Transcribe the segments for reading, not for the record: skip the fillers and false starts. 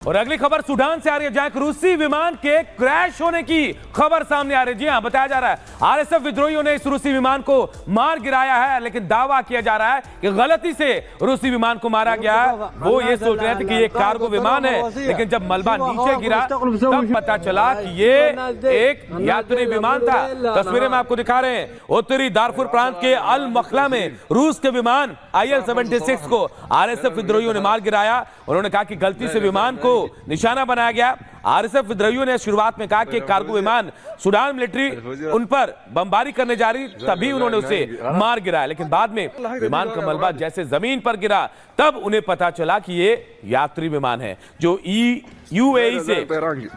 और अगली खबर सूडान से आ रही है, जहां एक रूसी विमान के क्रैश होने की खबर सामने आ रही है। जी हां, बताया जा रहा है आरएसएफ विद्रोहियों ने इस रूसी विमान को मार गिराया है, लेकिन दावा किया जा रहा है कि गलती से रूसी विमान को मारा गया है। वो ये सोच रहे थे कि ये कार्गो विमान है, लेकिन जब मलबा नीचे गिरा तब पता चला कि ये एक यात्री विमान था। तस्वीरें में आपको दिखा रहे हैं, उत्तरी दारफुर प्रांत के अल मखला में रूस के विमान IL-76 को आरएसएफ विद्रोहियों ने मार गिराया। उन्होंने कहा कि गलती से विमान को निशाना बनाया गया। आरएसएफ विद्रोहियों ने शुरुआत में कहा कि कार्गो विमान सूडान मिलिट्री उन पर बमबारी करने जा रही, तभी उन्होंने उसे मार गिराया, लेकिन बाद में विमान का मलबा जैसे जमीन पर गिरा तब उन्हें पता चला कि ये यात्री विमान है जो UAE से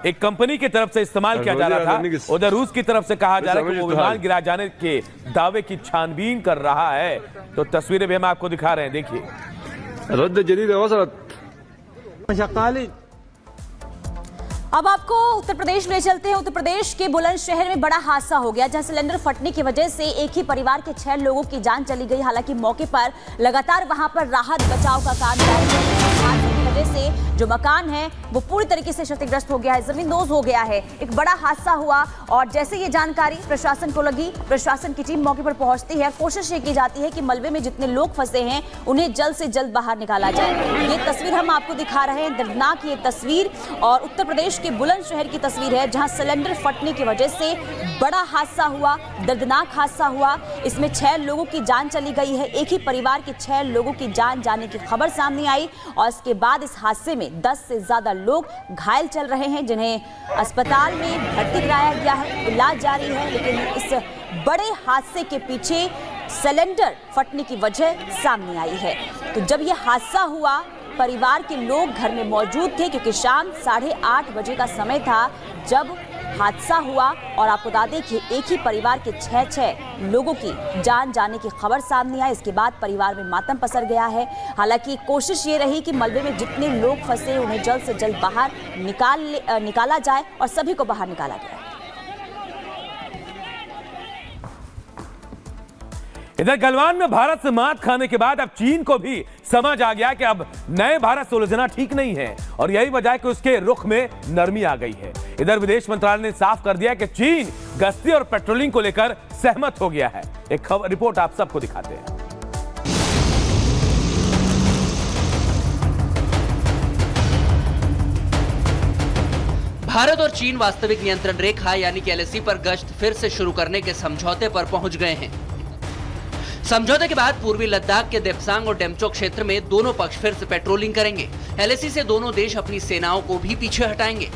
एक कंपनी की तरफ से इस्तेमाल किया जा रहा था। उधर रूस की तरफ से कहा जा रहा है कि वो विमान गिरा जाने के दावे की छानबीन कर रहा है। तो तस्वीरें भी हम आपको दिखा रहे हैं, देखिए। अब आपको उत्तर प्रदेश ले चलते हैं। उत्तर प्रदेश के बुलंदशहर में बड़ा हादसा हो गया, जहां सिलेंडर फटने की वजह से एक ही परिवार के 6 लोगों की जान चली गई। हालांकि मौके पर लगातार वहां पर राहत बचाव का काम जारी है। हादसे की वजह से जो मकान है वो पूरी तरीके से क्षतिग्रस्त हो गया है, जमींदोज हो गया है। एक बड़ा हादसा हुआ और जैसे ये जानकारी प्रशासन को लगी, प्रशासन की टीम मौके पर पहुंचती है। कोशिश ये की जाती है कि मलबे में जितने लोग फंसे हैं उन्हें जल्द से जल्द बाहर निकाला जाए। ये तस्वीर हम आपको दिखा रहे हैं, दर्दनाक ये तस्वीर, और उत्तर प्रदेश के बुलंदशहर की तस्वीर है, जहां सिलेंडर फटने की वजह से बड़ा हादसा हुआ, दर्दनाक हादसा हुआ। इसमें 6 लोगों की जान चली गई है। एक ही परिवार के 6 लोगों की जान जाने की खबर सामने आई और इसके बाद इस हादसे में 10 से ज्यादा लोग घायल चल रहे हैं, जिन्हें अस्पताल में भर्ती कराया गया है, इलाज जारी है। लेकिन इस बड़े हादसे के पीछे सिलेंडर फटने की वजह सामने आई है। तो जब यह हादसा हुआ, परिवार के लोग घर में मौजूद थे, क्योंकि शाम 8:30 बजे का समय था जब हादसा हुआ। और आपको बता दें कि एक ही परिवार के 6 लोगों की जान जाने की खबर सामने आई। इसके बाद परिवार में मातम पसर गया है। हालांकि कोशिश ये रही कि मलबे में जितने लोग फंसे उन्हें जल्द से जल्द बाहर निकाला जाए और सभी को बाहर निकाला गया। इधर गलवान में भारत से मात खाने के बाद अब चीन को भी समझ आ गया कि अब नए भारत से उलझना ठीक नहीं है, और यही वजह है कि उसके रुख में नरमी आ गई है। इधर विदेश मंत्रालय ने साफ कर दिया कि चीन गश्ती और पेट्रोलिंग को लेकर सहमत हो गया है। एक रिपोर्ट आप सबको दिखाते हैं। भारत और चीन वास्तविक नियंत्रण रेखा यानी कि LAC पर गश्त फिर से शुरू करने के समझौते पर पहुंच गए हैं। समझौते के बाद पूर्वी लद्दाख के देप्सांग और डेमचो क्षेत्र में दोनों पक्ष फिर से पेट्रोलिंग करेंगे। LAC से दोनों देश अपनी सेनाओं को भी पीछे हटाएंगे।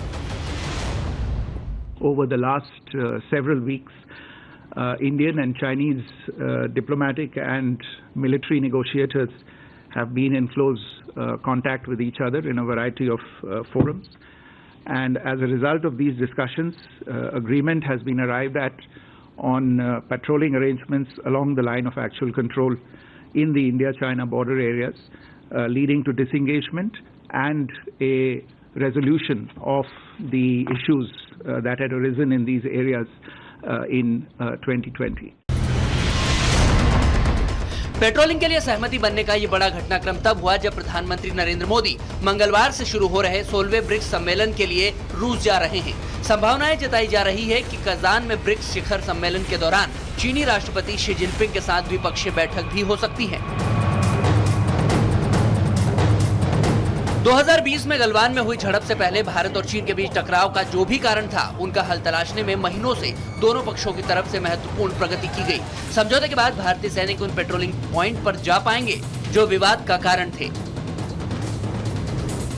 Over the last several weeks, Indian and Chinese diplomatic and military negotiators have been in close contact with each other in a variety of forums. And as a result of these discussions, agreement has been arrived at on patrolling arrangements along the line of actual control in the India-China border areas, leading to disengagement and a resolution of the issues that had arisen in these areas in 2020. Patrolling के लिए सहमति बनने का ये बड़ा घटनाक्रम तब हुआ जब प्रधानमंत्री नरेंद्र मोदी मंगलवार से शुरू हो रहे 16वें ब्रिक्स सम्मेलन के लिए रूस जा रहे हैं। संभावनाएं जताई जा रही है कि कजान में ब्रिक्स शिखर सम्मेलन के दौरान चीनी राष्ट्रपति शी जिनपिंग के साथ द्विपक्षीय बैठक भी हो सकती है। 2020 में गलवान में हुई झड़प से पहले भारत और चीन के बीच टकराव का जो भी कारण था, उनका हल तलाशने में महीनों से दोनों पक्षों की तरफ से महत्वपूर्ण प्रगति की गई। समझौते के बाद भारतीय सैनिक उन पेट्रोलिंग पॉइंट पर जा पाएंगे जो विवाद का कारण थे।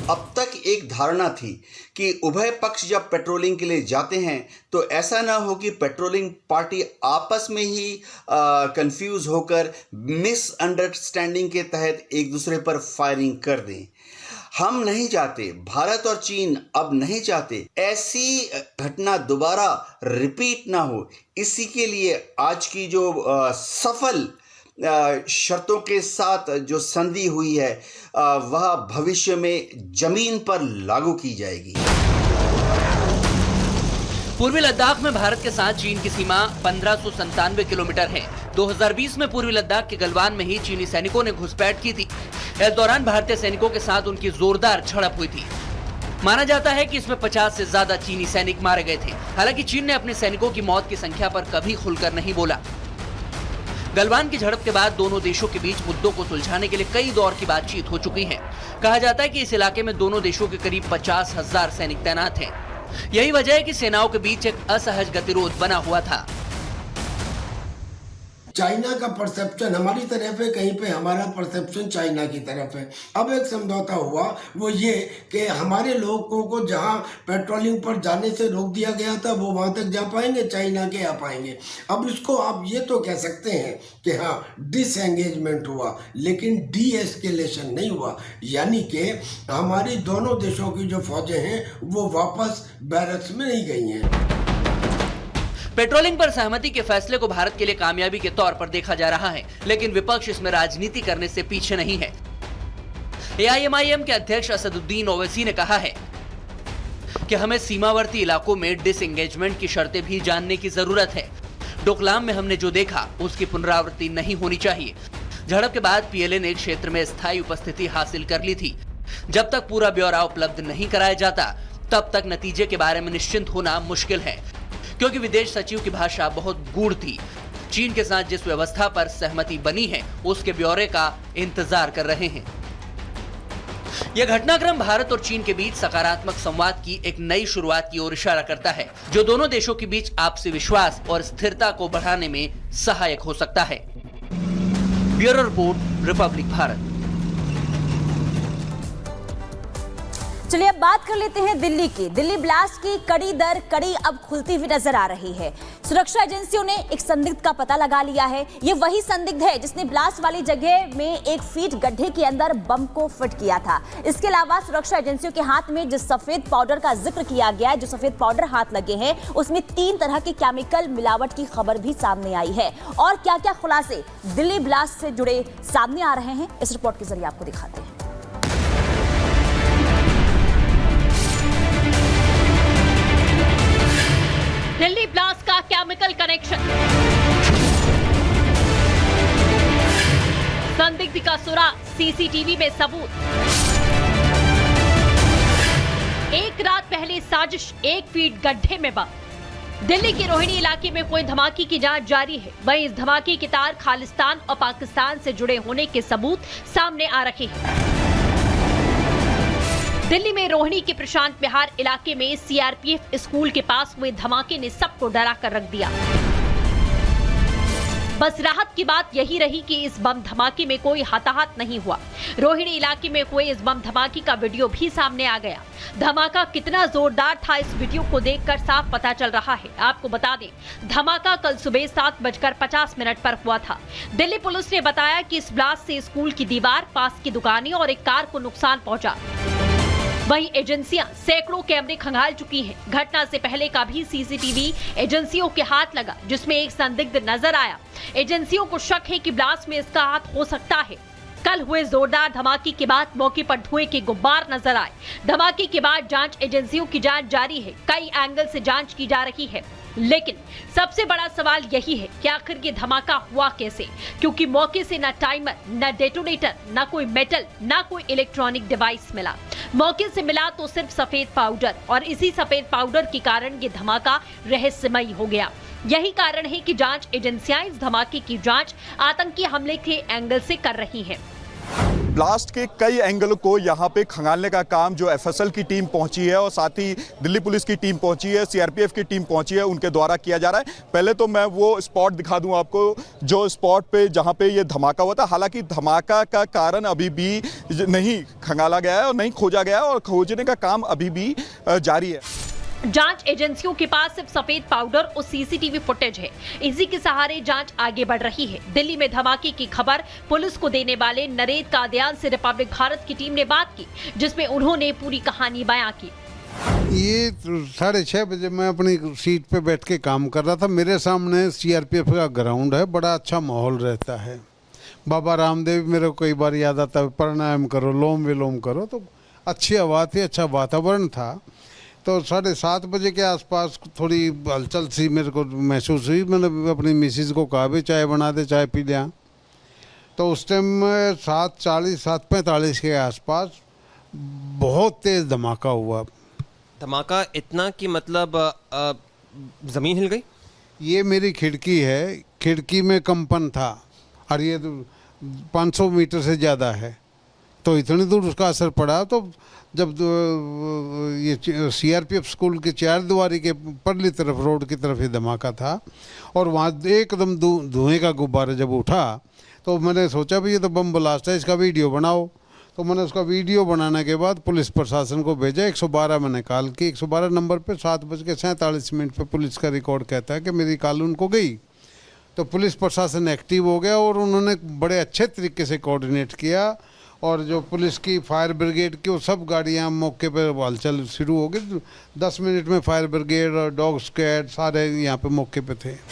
अब तक एक धारणा थी कि उभय पक्ष जब पेट्रोलिंग के लिए जाते हैं तो ऐसा ना हो कि पेट्रोलिंग पार्टी आपस में ही कंफ्यूज होकर मिसअंडरस्टैंडिंग के तहत एक दूसरे पर फायरिंग कर दें। हम नहीं चाहते, भारत और चीन अब नहीं चाहते ऐसी घटना दोबारा रिपीट ना हो। इसी के लिए आज की जो सफल शर्तों के साथ जो संधि हुई है वह भविष्य में जमीन पर लागू की जाएगी। पूर्वी लद्दाख में भारत के साथ चीन की सीमा 1597 किलोमीटर है। 2020 में पूर्वी लद्दाख के गलवान में ही चीनी सैनिकों ने घुसपैठ की थी। इस दौरान भारतीय सैनिकों के साथ उनकी जोरदार झड़प हुई थी। माना जाता है कि इसमें 50 से ज्यादा चीनी सैनिक मारे गए थे। हालांकि चीन ने अपने सैनिकों की मौत की संख्या पर कभी खुलकर नहीं बोला। गलवान की झड़प के बाद दोनों देशों के बीच मुद्दों को सुलझाने के लिए कई दौर की बातचीत हो चुकी है। कहा जाता है कि इस इलाके में दोनों देशों के करीब 50,000 सैनिक तैनात हैं। यही वजह है कि सेनाओं के बीच एक असहज गतिरोध बना हुआ था। चाइना का परसेप्शन हमारी तरफ है, कहीं पे हमारा परसेप्शन चाइना की तरफ है। अब एक समझौता हुआ, वो ये कि हमारे लोगों को जहां पेट्रोलिंग पर जाने से रोक दिया गया था वो वहां तक जा पाएंगे, चाइना के आ पाएंगे। अब इसको आप ये तो कह सकते हैं कि हाँ डिसएंगेजमेंट हुआ, लेकिन डी एस्केलेशन नहीं हुआ। यानी कि हमारी दोनों देशों की जो फौजें हैं वो वापस बैरक्स में नहीं गई हैं। पेट्रोलिंग पर सहमति के फैसले को भारत के लिए कामयाबी के तौर पर देखा जा रहा है, लेकिन विपक्ष इसमें राजनीति करने से पीछे नहीं है। AIMIM के अध्यक्ष असदुद्दीन ओवैसी ने कहा है कि हमें सीमावर्ती इलाकों में डिसएंगेजमेंट की शर्तें भी जानने की जरूरत है। डोकलाम में हमने जो देखा उसकी पुनरावृत्ति नहीं होनी चाहिए। झड़प के बाद PLA ने क्षेत्र में स्थायी उपस्थिति हासिल कर ली थी। जब तक पूरा ब्यौरा उपलब्ध नहीं कराया जाता तब तक नतीजे के बारे में निश्चिंत होना मुश्किल है, क्योंकि विदेश सचिव की भाषा बहुत गूढ़ थी। चीन के साथ जिस व्यवस्था पर सहमति बनी है उसके ब्यौरे का इंतजार कर रहे हैं। यह घटनाक्रम भारत और चीन के बीच सकारात्मक संवाद की एक नई शुरुआत की ओर इशारा करता है, जो दोनों देशों के बीच आपसी विश्वास और स्थिरता को बढ़ाने में सहायक हो सकता है। Bureau report, Republic Bharat. चलिए अब बात कर लेते हैं दिल्ली की। दिल्ली ब्लास्ट की कड़ी दर कड़ी अब खुलती हुई नजर आ रही है। सुरक्षा एजेंसियों ने एक संदिग्ध का पता लगा लिया है। ये वही संदिग्ध है जिसने ब्लास्ट वाली जगह में 1 फीट गड्ढे के अंदर बम को फिट किया था। इसके अलावा सुरक्षा एजेंसियों के हाथ में जिस सफेद पाउडर का जिक्र किया गया है, जो सफेद पाउडर हाथ लगे हैं, उसमें 3 तरह के केमिकल मिलावट की खबर भी सामने आई है। और क्या क्या खुलासे दिल्ली ब्लास्ट से जुड़े सामने आ रहे हैं, इस रिपोर्ट के जरिए आपको दिखाते हैं। दिल्ली ब्लास्ट का केमिकल कनेक्शन, संदिग्ध का सुराग, सीसीटीवी में सबूत। एक रात पहले साजिश, 1 फीट गड्ढे में बम। दिल्ली के रोहिणी इलाके में कोई धमाके की जांच जारी है। वहीं इस धमाके के तार खालिस्तान और पाकिस्तान से जुड़े होने के सबूत सामने आ रहे हैं। दिल्ली में रोहिणी के प्रशांत विहार इलाके में CRPF स्कूल के पास हुए धमाके ने सबको डरा कर रख दिया। बस राहत की बात यही रही कि इस बम धमाके में कोई हताहत नहीं हुआ। रोहिणी इलाके में हुए इस बम धमाके का वीडियो भी सामने आ गया। धमाका कितना जोरदार था, इस वीडियो को देखकर साफ पता चल रहा है। आपको बता दें, धमाका कल सुबह 7:50 पर हुआ था। दिल्ली पुलिस ने बताया कि इस ब्लास्ट से स्कूल की दीवार, पास की दुकानें और एक कार को नुकसान पहुंचा। वहीं एजेंसियां सैकड़ों कैमरे खंगाल चुकी हैं। घटना से पहले का भी सीसीटीवी एजेंसियों के हाथ लगा, जिसमें एक संदिग्ध नजर आया। एजेंसियों को शक है कि ब्लास्ट में इसका हाथ हो सकता है। कल हुए जोरदार धमाके के बाद मौके पर धुएं के गुब्बार नजर आए। धमाके के बाद जांच एजेंसियों की जांच जारी है। कई एंगल से जांच की जा रही है, लेकिन सबसे बड़ा सवाल यही है कि आखिर ये धमाका हुआ कैसे, क्योंकि मौके से न टाइमर, न डेटोनेटर, न कोई मेटल, न कोई इलेक्ट्रॉनिक डिवाइस मिला। मौके से मिला तो सिर्फ सफेद पाउडर, और इसी सफेद पाउडर के कारण ये धमाका रहस्यमयी हो गया। यही कारण है कि जांच एजेंसियां इस धमाके की जांच आतंकी हमले के एंगल से कर रही हैं। ब्लास्ट के कई एंगल को यहाँ पे खंगालने का काम जो FSL की टीम पहुंची है और साथ ही दिल्ली पुलिस की टीम पहुंची है, CRPF की टीम पहुंची है, उनके द्वारा किया जा रहा है। पहले तो मैं वो स्पॉट दिखा दूं आपको, जो स्पॉट पे जहाँ पे ये धमाका हुआ था। हालांकि धमाका का कारण अभी भी नहीं खंगाला गया है और नहीं खोजा गया है, और खोजने का काम अभी भी जारी है। जांच एजेंसियों के पास सिर्फ सफेद पाउडर और सीसीटीवी फुटेज है। इसी के सहारे जांच आगे बढ़ रही है। दिल्ली में धमाके की खबर पुलिस को देने वाले नरेंद्र कादियान से रिपब्लिक भारत की टीम ने बात की, जिसमें उन्होंने पूरी कहानी बयां की। ये 6:30 बजे मैं अपनी सीट पे बैठ के काम कर रहा था। मेरे सामने CRPF का ग्राउंड है, बड़ा अच्छा माहौल रहता है। बाबा रामदेव मेरे को कई बार याद आता है, प्राणायाम करो, लोम विलोम करो, तो अच्छी हवा थी, अच्छा वातावरण था। तो 7:30 बजे के आसपास थोड़ी हलचल सी मेरे को महसूस हुई। मैंने अपनी मिसिज को कहा भी चाय बना दे, चाय पी लिया। तो उस टाइम 7:40, 7:45 के आसपास बहुत तेज़ धमाका हुआ। धमाका इतना कि मतलब ज़मीन हिल गई। ये मेरी खिड़की है, खिड़की में कंपन था और ये 500 मीटर से ज़्यादा है, तो इतनी दूर उसका असर पड़ा। तो जब ये सीआरपीएफ स्कूल के 4 दीवारी के परली तरफ रोड की तरफ ये धमाका था और वहाँ एकदम धुएं का गुब्बारा जब उठा तो मैंने सोचा भी ये तो बम ब्लास्ट है, इसका वीडियो बनाओ। तो मैंने उसका वीडियो बनाने के बाद पुलिस प्रशासन को भेजा। 112 मैंने कॉल की। 112 नंबर पे 7:47 पे पुलिस का रिकॉर्ड कहता है कि मेरी कॉल उनको गई। तो पुलिस प्रशासन एक्टिव हो गया और उन्होंने बड़े अच्छे तरीके से कोऑर्डिनेट किया और जो पुलिस की फायर ब्रिगेड की वो सब गाड़ियां मौके पर हलचल शुरू हो गई। 10 मिनट में फायर ब्रिगेड और डॉग स्क्वाड सारे यहाँ पे मौके पे थे।